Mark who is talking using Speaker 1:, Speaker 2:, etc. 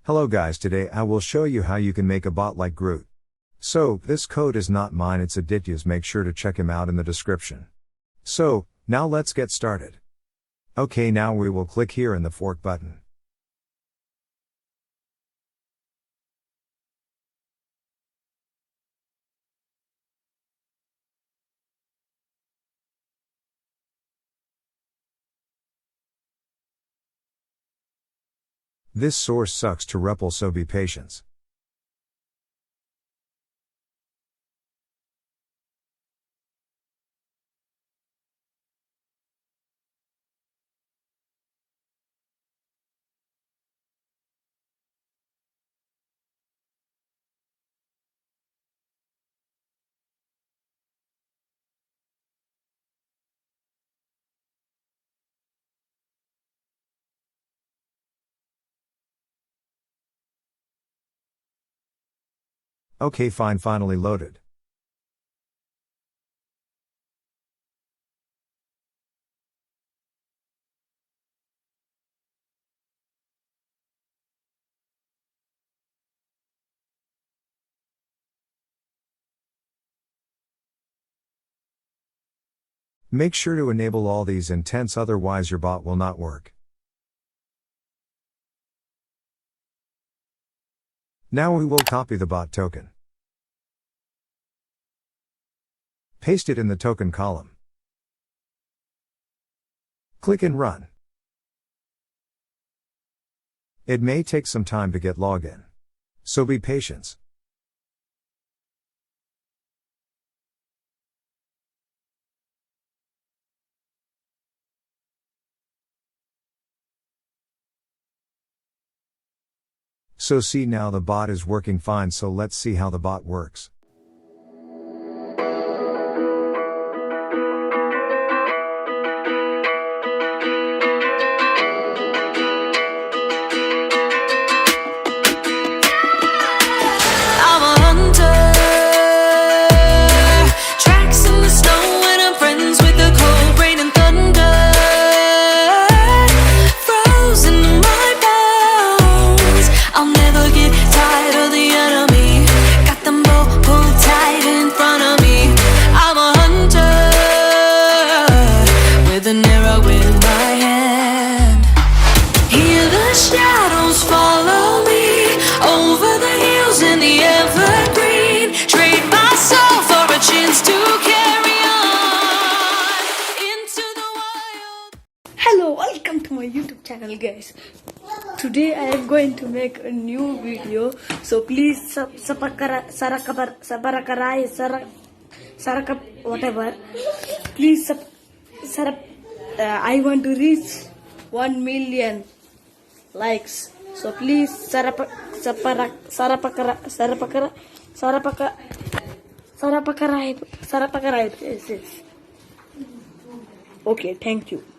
Speaker 1: Hello guys, today I will show you how you can make a bot like Groot. So, this code is not mine, it's Aditya's, make sure to check him out in the description. So, now let's get started. Okay, now we will click here in the fork button. This source sucks to REPL, so be patient. Okay, fine, finally loaded. Make sure to enable all these intents, otherwise your bot will not work. Now we will copy the bot token. Paste it in the token column. Click and run. It may take some time to get login, so be patient. So see, now the bot is working fine, so let's see how the bot works.
Speaker 2: Hello, welcome to my YouTube channel, guys. Today I am going to make a new video, so please whatever. Please I want to reach 1 million likes. So please Okay, thank you.